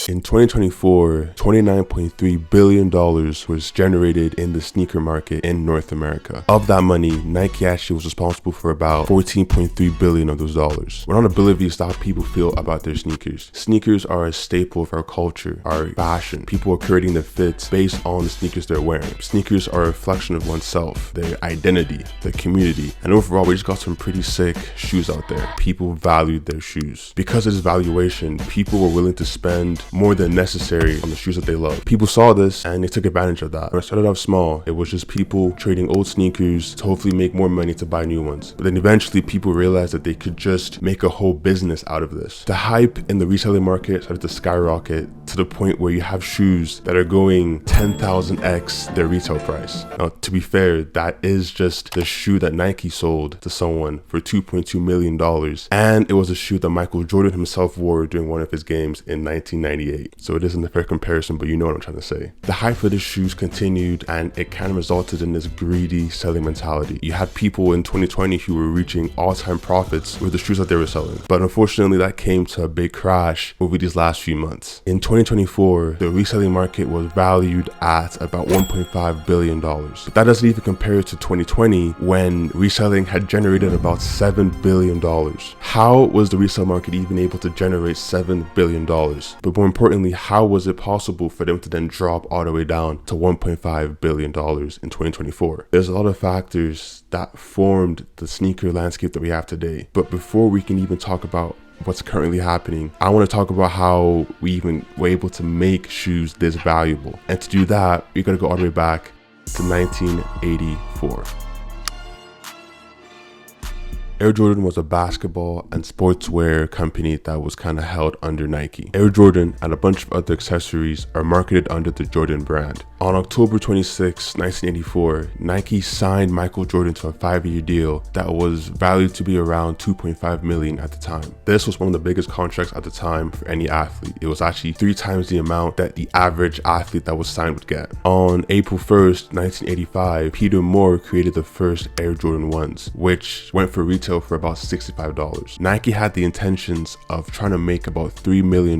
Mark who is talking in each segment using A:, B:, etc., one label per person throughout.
A: In 2024, $29.3 billion was generated in the sneaker market in North America. Of that money, Nike actually was responsible for about $14.3 billion of those dollars. We're not oblivious to how people feel about their sneakers. Sneakers are a staple of our culture, our fashion. People are creating their fits based on the sneakers they're wearing. Sneakers are a reflection of oneself, their identity, their community, and overall, we just got some pretty sick shoes out there. People valued their shoes. Because of this valuation, people were willing to spend more than necessary on the shoes that they love. People saw this and they took advantage of that. When I started off small, it was just people trading old sneakers to hopefully make more money to buy new ones. But then eventually people realized that they could just make a whole business out of this. The hype in the reselling market started to skyrocket to the point where you have shoes that are going 10,000x their retail price. Now, to be fair, that is just the shoe that Nike sold to someone for $2.2 million. And it was a shoe that Michael Jordan himself wore during one of his games in 1998. So it isn't a fair comparison, but you know what I'm trying to say. The hype for these shoes continued and it kind of resulted in this greedy selling mentality. You had people in 2020 who were reaching all-time profits with the shoes that they were selling. But unfortunately, that came to a big crash over these last few months. In 2024, the reselling market was valued at about $1.5 billion. But that doesn't even compare to 2020 when reselling had generated about $7 billion. How was the resale market even able to generate $7 billion? But more importantly, how was it possible for them to then drop all the way down to $1.5 billion in 2024? There's a lot of factors that formed the sneaker landscape that we have today. But before we can even talk about what's currently happening, I want to talk about how we even were able to make shoes this valuable. And to do that, we got to go all the way back to 1984. Air Jordan was a basketball and sportswear company that was kind of held under Nike. Air Jordan and a bunch of other accessories are marketed under the Jordan brand. On October 26, 1984, Nike signed Michael Jordan to a 5-year deal that was valued to be around $2.5 million at the time. This was one of the biggest contracts at the time for any athlete. It was actually 3 times the amount that the average athlete that was signed would get. On April 1st, 1985, Peter Moore created the first Air Jordan 1s, which went for retail for about $65. Nike had the intentions of trying to make about $3 million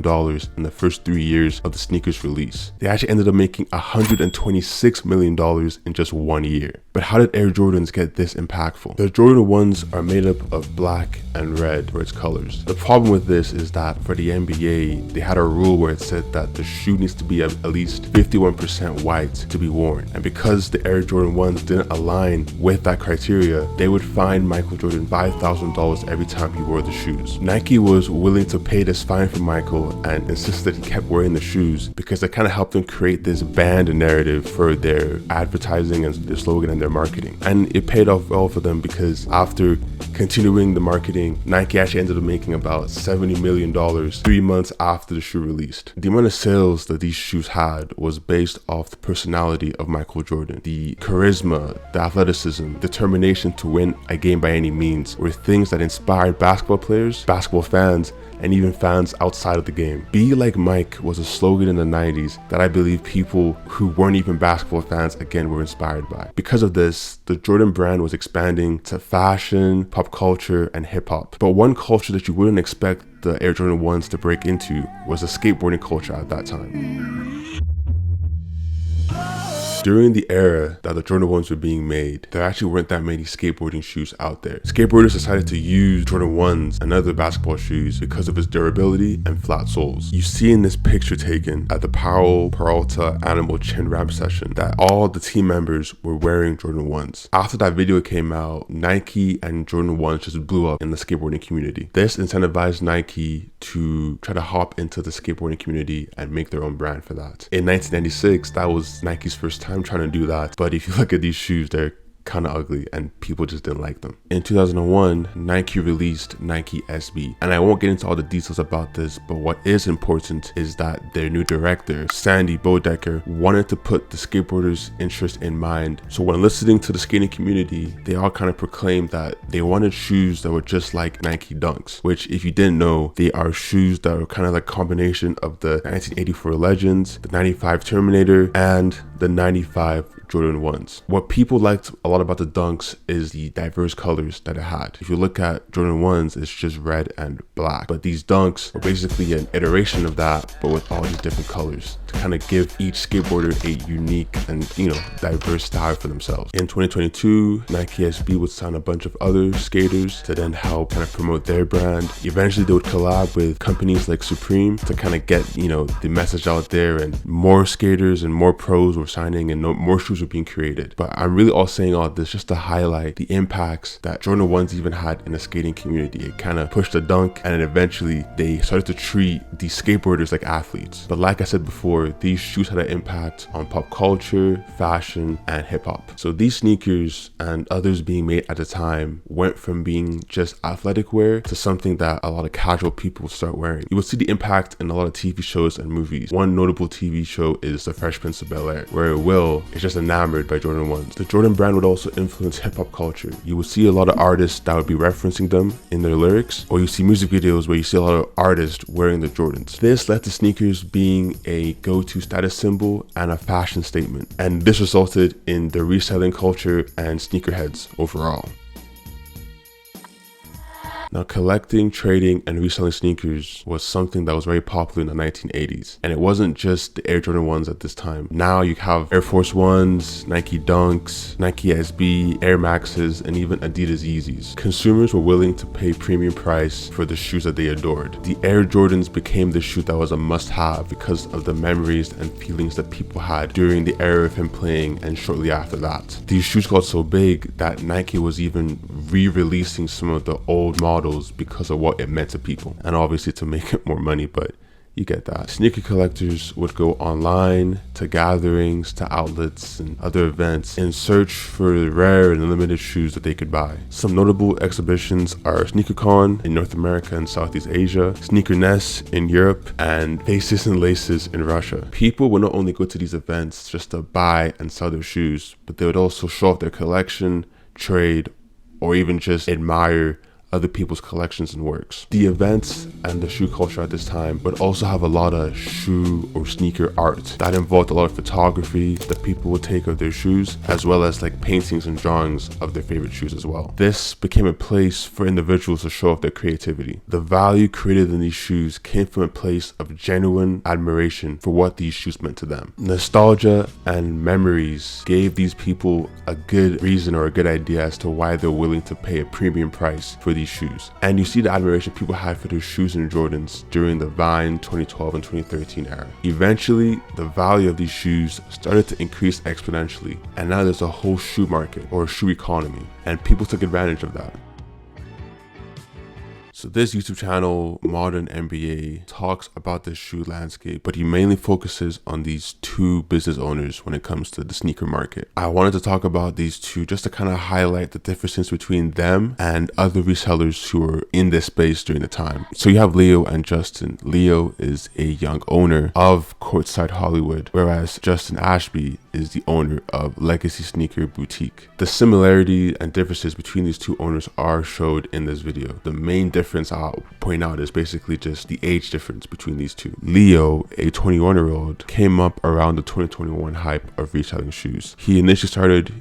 A: in the first 3 years of the sneakers release. They actually ended up making $126 million in just 1 year. But how did Air Jordans get this impactful? The Jordan 1s are made up of black and red for its colors. The problem with this is that for the NBA, they had a rule where it said that the shoe needs to be at least 51% white to be worn. And because the Air Jordan 1s didn't align with that criteria, they would fine Michael Jordan $5,000 every time he wore the shoes. Nike was willing to pay this fine for Michael and insisted he kept wearing the shoes because it kind of helped them create this band narrative for their advertising and their slogan and their marketing. And it paid off well for them because after continuing the marketing, Nike actually ended up making about $70 million 3 months after the shoe released. The amount of sales that these shoes had was based off the personality of Michael Jordan. The charisma, the athleticism, determination to win a game by any means were things that inspired basketball players, basketball fans, and even fans outside of the game. Be like Mike was a slogan in the 90s that I believe people who weren't even basketball fans again were inspired by. Because of this, the Jordan brand was expanding to fashion, pop culture, and hip hop. But one culture that you wouldn't expect the Air Jordan 1s to break into was the skateboarding culture at that time. During the era that the Jordan 1s were being made, there actually weren't that many skateboarding shoes out there. Skateboarders decided to use Jordan 1s and other basketball shoes because of its durability and flat soles. You see in this picture taken at the Powell Peralta Animal Chin Wrap session that all the team members were wearing Jordan 1s. After that video came out, Nike and Jordan 1s just blew up in the skateboarding community. This incentivized Nike to try to hop into the skateboarding community and make their own brand for that. In 1996, that was Nike's first time trying to do that, but if you look at these shoes, they're kind of ugly and people just didn't like them. In 2001, Nike released Nike SB, and I won't get into all the details about this, but what is important is that their new director, Sandy Bodecker, wanted to put the skateboarders' interest in mind. So when listening to the skating community, they all kind of proclaimed that they wanted shoes that were just like Nike Dunks, which if you didn't know, they are shoes that are kind of like a combination of the 1984 Legends, the 95 Terminator, and the 95 Jordan 1s. What people liked a lot about the Dunks is the diverse colors that it had. If you look at Jordan 1s, it's just red and black. But these Dunks are basically an iteration of that, but with all these different colors to kind of give each skateboarder a unique and, diverse style for themselves. In 2022, Nike SB would sign a bunch of other skaters to then help kind of promote their brand. Eventually, they would collab with companies like Supreme to kind of get, the message out there, and more skaters and more pros were signing and more shoes were being created. But I'm really all saying all this just to highlight the impacts that Jordan 1s even had in the skating community. It kind of pushed the Dunk, and then eventually they started to treat these skateboarders like athletes. But like I said before, these shoes had an impact on pop culture, fashion, and hip hop. So these sneakers and others being made at the time went from being just athletic wear to something that a lot of casual people would start wearing. You will see the impact in a lot of TV shows and movies. One notable TV show is The Fresh Prince of Bel-Air, where Will is just enamored by Jordan 1s. The Jordan brand would also influence hip hop culture. You will see a lot of artists that would be referencing them in their lyrics, or you see music videos where you see a lot of artists wearing the Jordans. This led to sneakers being a go-to status symbol and a fashion statement, and this resulted in the reselling culture and sneakerheads overall. Now, collecting, trading, and reselling sneakers was something that was very popular in the 1980s. And it wasn't just the Air Jordan 1s at this time. Now you have Air Force 1s, Nike Dunks, Nike SB, Air Maxes, and even Adidas Yeezys. Consumers were willing to pay premium price for the shoes that they adored. The Air Jordans became the shoe that was a must-have because of the memories and feelings that people had during the era of him playing and shortly after that. These shoes got so big that Nike was even re-releasing some of the old models because of what it meant to people, and obviously to make it more money, but you get that. Sneaker collectors would go online to gatherings, to outlets and other events in search for rare and limited shoes that they could buy. Some notable exhibitions are SneakerCon in North America and Southeast Asia, SneakerNess in Europe, and Faces and Laces in Russia. People would not only go to these events just to buy and sell their shoes, but they would also show off their collection, trade, or even just admire other people's collections and works. The events and the shoe culture at this time would also have a lot of shoe or sneaker art that involved a lot of photography that people would take of their shoes, as well as like paintings and drawings of their favorite shoes as well. This became a place for individuals to show off their creativity. The value created in these shoes came from a place of genuine admiration for what these shoes meant to them. Nostalgia and memories gave these people a good reason or a good idea as to why they're willing to pay a premium price for these shoes. And you see the admiration people had for their shoes and Jordans during the Vine 2012 and 2013 era. Eventually, the value of these shoes started to increase exponentially, and now there's a whole shoe market or shoe economy, and people took advantage of that. So this YouTube channel, Modern NBA, talks about the shoe landscape, but he mainly focuses on these two business owners when it comes to the sneaker market. I wanted to talk about these two just to kind of highlight the differences between them and other resellers who were in this space during the time. So you have Leo and Justin. Leo is a young owner of Courtside Hollywood, whereas Justin Ashby is the owner of Legacy Sneaker Boutique. The similarity and differences between these two owners are showed in this video. The main difference I'll point out is basically just the age difference between these two. Leo, a 21-year-old, came up around the 2021 hype of reselling shoes. He initially started,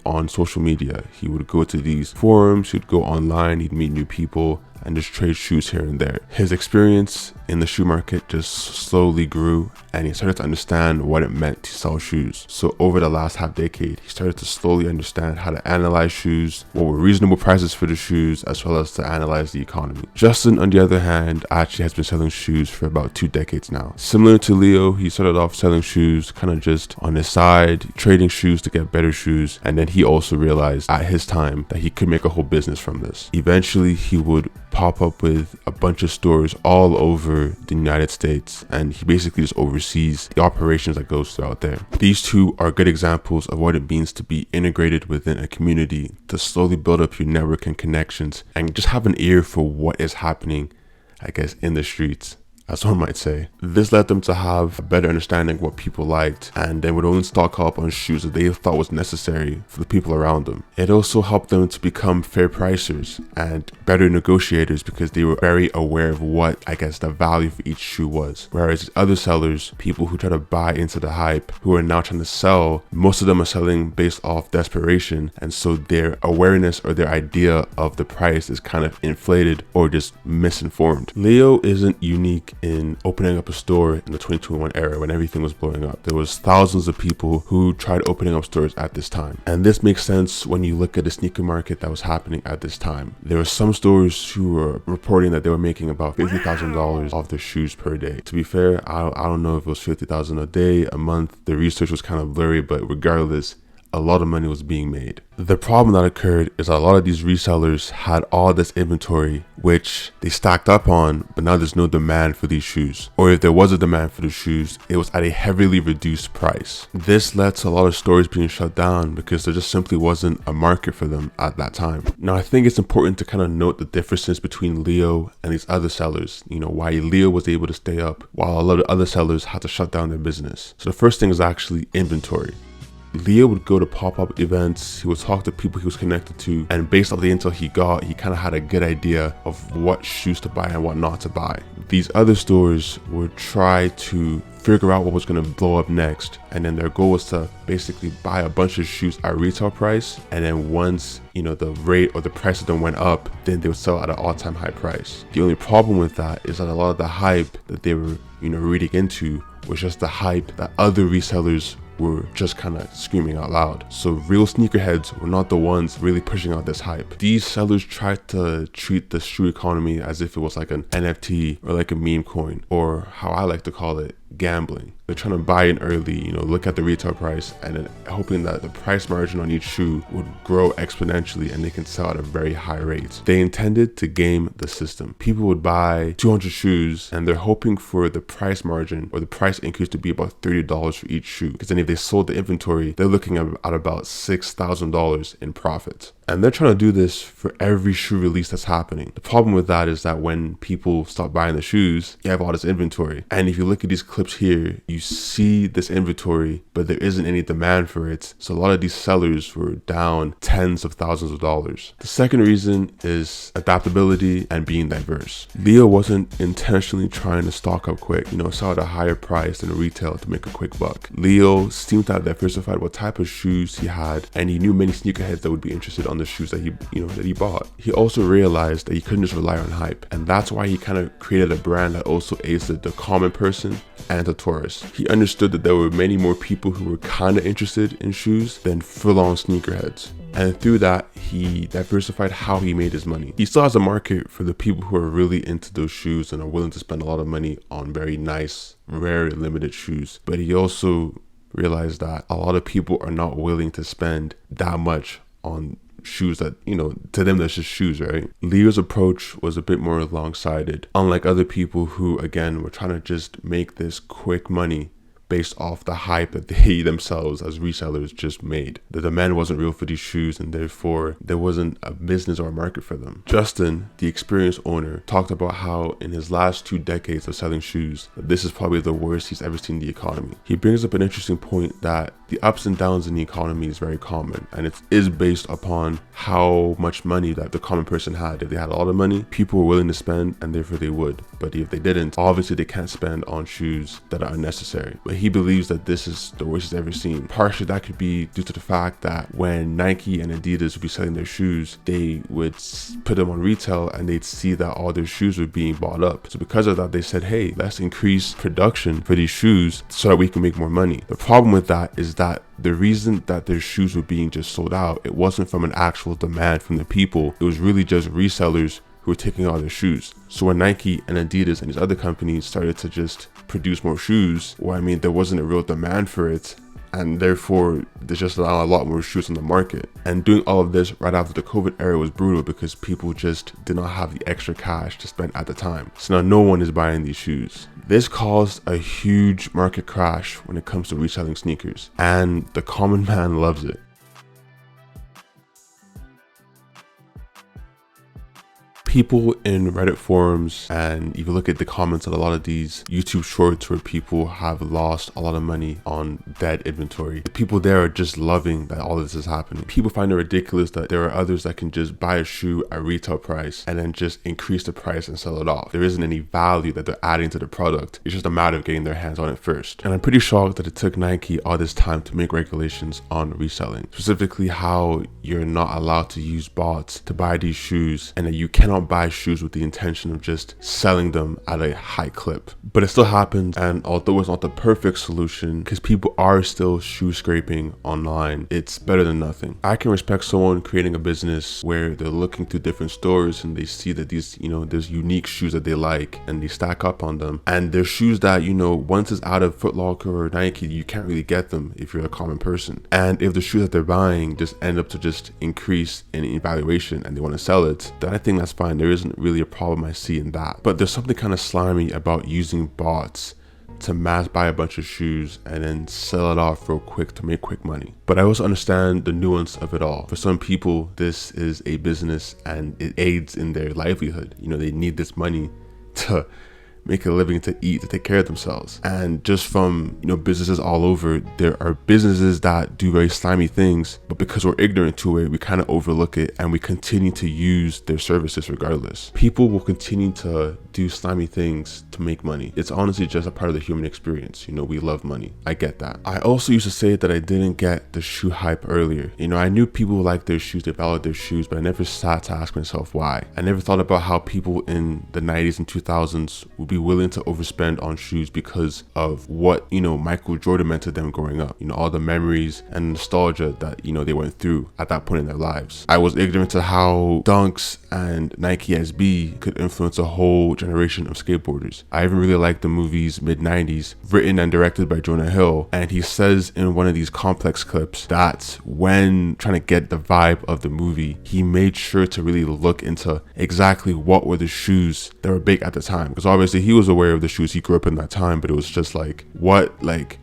A: on social media. He would go to these forums, he'd go online, he'd meet new people, and just trade shoes here and there. His experience in the shoe market just slowly grew, and he started to understand what it meant to sell shoes. So over the last half decade, he started to slowly understand how to analyze shoes, what were reasonable prices for the shoes, as well as to analyze the economy. Justin, on the other hand, actually has been selling shoes for about 2 decades now. Similar to Leo, he started off selling shoes kind of just on his side, trading shoes to get better shoes, and then he also realized at his time that he could make a whole business from this. Eventually, he would pop up with a bunch of stores all over the United States, and he basically just oversees the operations that goes throughout there. These two are good examples of what it means to be integrated within a community, to slowly build up your network and connections, and just have an ear for what is happening, I guess, in the streets as one might say. This led them to have a better understanding of what people liked, and they would only stock up on shoes that they thought was necessary for the people around them. It also helped them to become fair pricers and better negotiators because they were very aware of what, I guess, the value for each shoe was. Whereas other sellers, people who try to buy into the hype, who are now trying to sell, most of them are selling based off desperation, and so their awareness or their idea of the price is kind of inflated or just misinformed. Leo isn't unique in opening up a store in the 2021 era when everything was blowing up. There was thousands of people who tried opening up stores at this time, and this makes sense when you look at the sneaker market that was happening at this time. There were some stores who were reporting that they were making about $50,000 off their shoes per day. To be fair, I don't know if it was $50,000 a day, a month. The research was kind of blurry, but regardless, a lot of money was being made. The problem that occurred is that a lot of these resellers had all this inventory which they stacked up on, but now there's no demand for these shoes. Or if there was a demand for the shoes, it was at a heavily reduced price. This led to a lot of stores being shut down because there just simply wasn't a market for them at that time. Now, I think it's important to kind of note the differences between Leo and these other sellers, why Leo was able to stay up while a lot of other sellers had to shut down their business. So the first thing is actually inventory. Leo would go to pop-up events, he would talk to people he was connected to, and based off the intel he got, he kind of had a good idea of what shoes to buy and what not to buy. These other stores would try to figure out what was going to blow up next, and then their goal was to basically buy a bunch of shoes at retail price, and then once the rate or the price of them went up, then they would sell at an all-time high price. The only problem with that is that a lot of the hype that they were reading into was just the hype that other resellers were just kind of screaming out loud. So real sneakerheads were not the ones really pushing out this hype. These sellers tried to treat the shoe economy as if it was like an NFT or like a meme coin, or how I like to call it, gambling. They're trying to buy in early, look at the retail price, and then hoping that the price margin on each shoe would grow exponentially and they can sell at a very high rate. They intended to game the system. People would buy 200 shoes and they're hoping for the price margin or the price increase to be about $30 for each shoe, because then if they sold the inventory, they're looking at about $6,000 in profit. And they're trying to do this for every shoe release that's happening. The problem with that is that when people stop buying the shoes, you have all this inventory. And if you look at these clips here, you see this inventory, but there isn't any demand for it. So a lot of these sellers were down tens of thousands of dollars. The second reason is adaptability and being diverse. Leo wasn't intentionally trying to stock up quick, sell at a higher price than retail to make a quick buck. Leo seemed to have diversified what type of shoes he had, and he knew many sneakerheads that would be interested on the shoes that he bought. He also realized that he couldn't just rely on hype, and that's why he kind of created a brand that also aids the common person and the tourist. He understood that there were many more people who were kind of interested in shoes than full-on sneakerheads. And through that, he diversified how he made his money. He still has a market for the people who are really into those shoes and are willing to spend a lot of money on very nice, rare, limited shoes. But he also realized that a lot of people are not willing to spend that much on shoes that, to them that's just shoes, right? Leo's approach was a bit more long-sighted, unlike other people who, again, were trying to just make this quick money based off the hype that they themselves as resellers just made. The demand wasn't real for these shoes, and therefore there wasn't a business or a market for them. Justin, the experienced owner, talked about how in his last 2 decades of selling shoes, this is probably the worst he's ever seen in the economy. He brings up an interesting point that the ups and downs in the economy is very common, and it is based upon how much money that the common person had. If they had a lot of money, people were willing to spend, and therefore they would. But if they didn't, obviously they can't spend on shoes that are unnecessary. But he believes that this is the worst he's ever seen. Partially that could be due to the fact that when Nike and Adidas would be selling their shoes, they would put them on retail and they'd see that all their shoes were being bought up. So because of that, they said, hey, let's increase production for these shoes so that we can make more money. The problem with that is that the reason that their shoes were being just sold out, it wasn't from an actual demand from the people. It was really just resellers who were taking all their shoes. So when Nike and Adidas and these other companies started to just produce more shoes, there wasn't a real demand for it, and therefore there's just a lot more shoes on the market. And doing all of this right after the COVID era was brutal because people just did not have the extra cash to spend at the time. So now no one is buying these shoes. This caused a huge market crash when it comes to reselling sneakers, and the common man loves it. People in Reddit forums, and if you look at the comments on a lot of these YouTube shorts where people have lost a lot of money on dead inventory, the people there are just loving that all this is happening. People find it ridiculous that there are others that can just buy a shoe at retail price and then just increase the price and sell it off. There isn't any value that they're adding to the product. It's just a matter of getting their hands on it first. And I'm pretty shocked that it took Nike all this time to make regulations on reselling, specifically how you're not allowed to use bots to buy these shoes, and that you cannot buy shoes with the intention of just selling them at a high clip. But it still happens, and although it's not the perfect solution, because people are still shoe scraping online, it's better than nothing. I can respect someone creating a business where they're looking through different stores and they see that these, there's unique shoes that they like and they stack up on them, and they're shoes that, once it's out of Foot Locker or Nike, you can't really get them if you're a common person. And if the shoes that they're buying just end up to just increase in evaluation and they want to sell it, then I think that's fine. There isn't really a problem I see in that. But there's something kind of slimy about using bots to mass buy a bunch of shoes and then sell it off real quick to make quick money. But I also understand the nuance of it all. For some people, this is a business and it aids in their livelihood. They need this money to make a living, to eat, to take care of themselves. And just from businesses all over, there are businesses that do very slimy things, but because we're ignorant to it, we kind of overlook it and we continue to use their services regardless. People will continue to do slimy things to make money. It's honestly just a part of the human experience. We love money. I get that. I also used to say that I didn't get the shoe hype earlier. I knew people liked their shoes, they valued their shoes, but I never sat to ask myself why. I never thought about how people in the 90s and 2000s would be willing to overspend on shoes because of what Michael Jordan meant to them growing up, all the memories and nostalgia that they went through at that point in their lives. I was ignorant to how Dunks and Nike SB could influence a whole generation of skateboarders. I even really liked the movies mid-90s, written and directed by Jonah Hill, and he says in one of these complex clips that when trying to get the vibe of the movie, he made sure to really look into exactly what were the shoes that were big at the time, because obviously he was aware of the shoes, he grew up in that time, but it was just like, what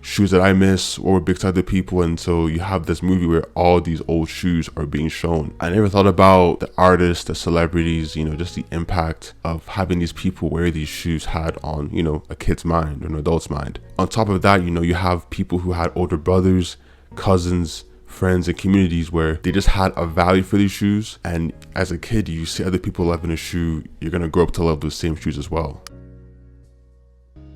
A: shoes that I miss, what were big to other people? And so you have this movie where all these old shoes are being shown. I never thought about the artists, the celebrities, just the impact of having these people wear these shoes had on a kid's mind or an adult's mind. On top of that, you have people who had older brothers, cousins, friends, and communities where they just had a value for these shoes, and as a kid you see other people loving a shoe, you're gonna grow up to love those same shoes as well.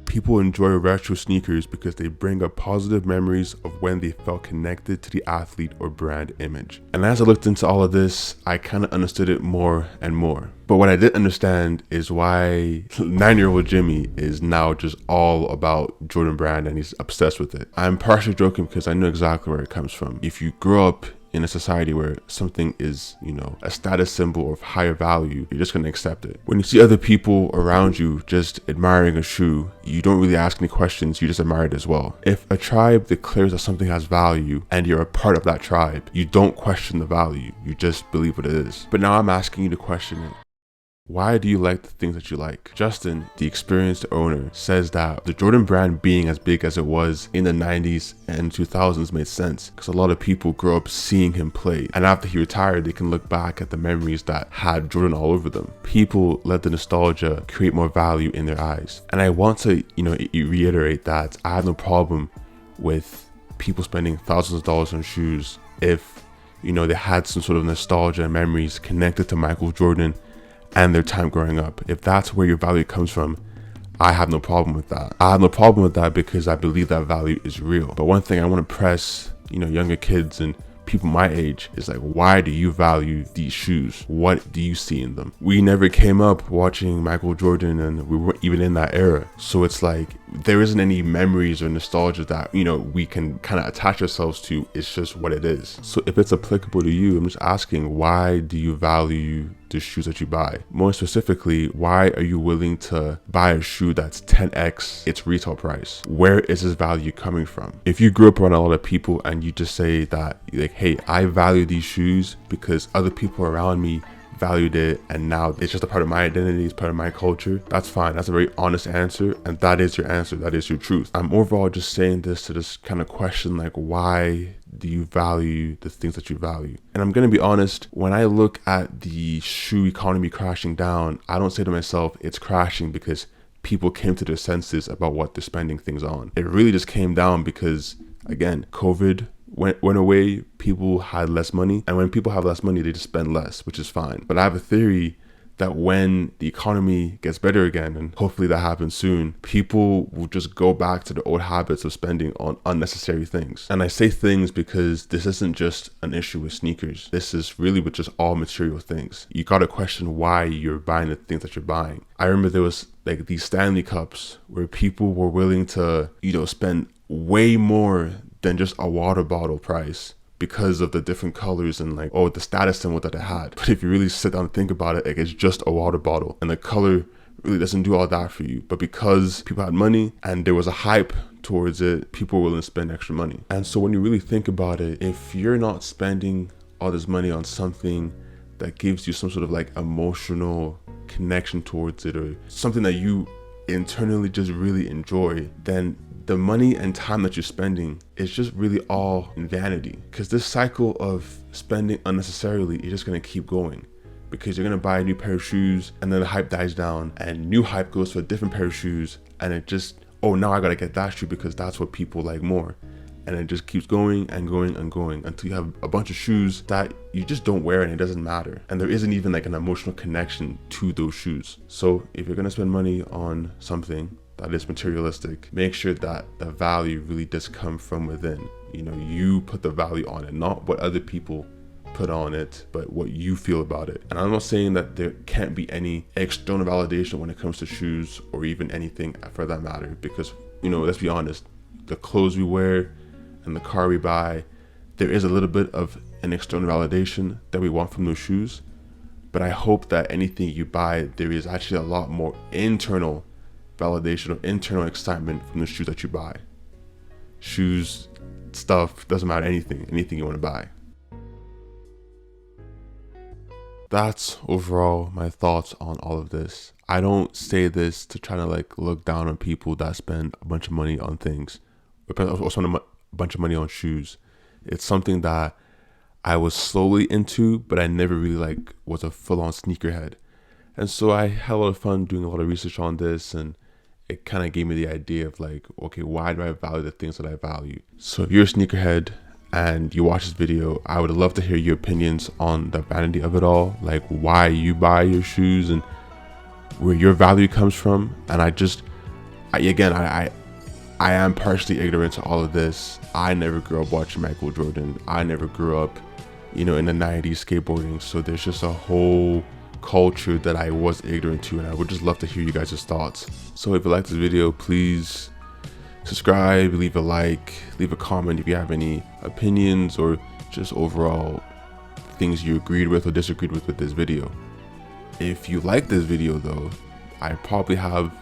A: People enjoy retro sneakers because they bring up positive memories of when they felt connected to the athlete or brand image. And as I looked into all of this, I kind of understood it more and more. But what I didn't understand is why 9-year-old Jimmy is now just all about Jordan Brand and he's obsessed with it. I'm partially joking because I know exactly where it comes from. If you grow up in a society where something is, a status symbol of higher value, you're just going to accept it. When you see other people around you just admiring a shoe, you don't really ask any questions, you just admire it as well. If a tribe declares that something has value and you're a part of that tribe, you don't question the value, you just believe what it is. But now I'm asking you to question it. Why do you like the things that you like? Justin, the experienced owner, says that the Jordan Brand being as big as it was in the 90s and 2000s made sense because a lot of people grew up seeing him play, and after he retired they can look back at the memories that had Jordan all over them. People let the nostalgia create more value in their eyes, and I want to reiterate that I have no problem with people spending thousands of dollars on shoes if they had some sort of nostalgia and memories connected to Michael Jordan and their time growing up. If that's where your value comes from, I have no problem with that. I have no problem with that because I believe that value is real. But one thing I want to press, younger kids and people my age is like, why do you value these shoes? What do you see in them? We never came up watching Michael Jordan and we weren't even in that era. So it's like, there isn't any memories or nostalgia that, we can kind of attach ourselves to. It's just what it is. So if it's applicable to you, I'm just asking, why do you value the shoes that you buy? More specifically, why are you willing to buy a shoe that's 10x its retail price? Where is this value coming from? If you grew up around a lot of people and you just say that, like, hey, I value these shoes because other people around me valued it and now it's just a part of my identity, it's part of my culture, that's fine. That's a very honest answer, and that is your answer, that is your truth. I'm overall just saying this to just kind of question, like, why do you value the things that you value? And I'm going to be honest, when I look at the shoe economy crashing down, I don't say to myself, it's crashing because people came to their senses about what they're spending things on. It really just came down because, again, COVID went away, people had less money. And when people have less money, they just spend less, which is fine. But I have a theory that when the economy gets better again, and hopefully that happens soon, people will just go back to the old habits of spending on unnecessary things. And I say things because this isn't just an issue with sneakers. This is really with just all material things. You gotta question why you're buying the things that you're buying. I remember there was like these Stanley Cups where people were willing to, spend way more than just a water bottle price because of the different colors and the status symbol that it had. But if you really sit down and think about it, it's just a water bottle and the color really doesn't do all that for you. But because people had money and there was a hype towards it, people were willing to spend extra money. And so when you really think about it, if you're not spending all this money on something that gives you some sort of emotional connection towards it, or something that you internally just really enjoy, then the money and time that you're spending is just really all in vanity. Because this cycle of spending unnecessarily is just going to keep going, because you're going to buy a new pair of shoes and then the hype dies down and new hype goes for a different pair of shoes, and it just, now I got to get that shoe because that's what people like more. And it just keeps going and going and going until you have a bunch of shoes that you just don't wear and it doesn't matter. And there isn't even an emotional connection to those shoes. So if you're going to spend money on something that is materialistic, make sure that the value really does come from within. You put the value on it, not what other people put on it, but what you feel about it. And I'm not saying that there can't be any external validation when it comes to shoes or even anything for that matter, because, let's be honest, the clothes we wear and the car we buy, there is a little bit of an external validation that we want from those shoes. But I hope that anything you buy, there is actually a lot more internal validation or internal excitement from the shoes that you buy. Shoes, stuff, doesn't matter, anything you want to buy. That's overall my thoughts on all of this. I don't say this to try to look down on people that spend a bunch of money on things, or spend a bunch of money on shoes. It's something that I was slowly into, but I never really was a full-on sneakerhead. And so I had a lot of fun doing a lot of research on this, and it kind of gave me the idea of okay, why do I value the things that I value? So if you're a sneakerhead and you watch this video, I would love to hear your opinions on the vanity of it all, why you buy your shoes and where your value comes from. And I am partially ignorant to all of this. I never grew up watching Michael Jordan. I never grew up, in the 90s skateboarding. So there's just a whole culture that I was ignorant to, and I would just love to hear you guys' thoughts. So if you like this video, please subscribe, leave a like, leave a comment if you have any opinions or just overall things you agreed with or disagreed with this video. If you like this video though, I probably have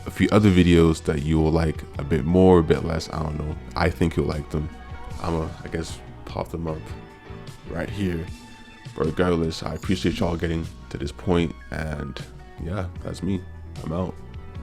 A: a few other videos that you will like a bit more, a bit less, I don't know. I think you'll like them. I guess pop them up right here. But regardless, I appreciate y'all getting to this point, and yeah, that's me. I'm out.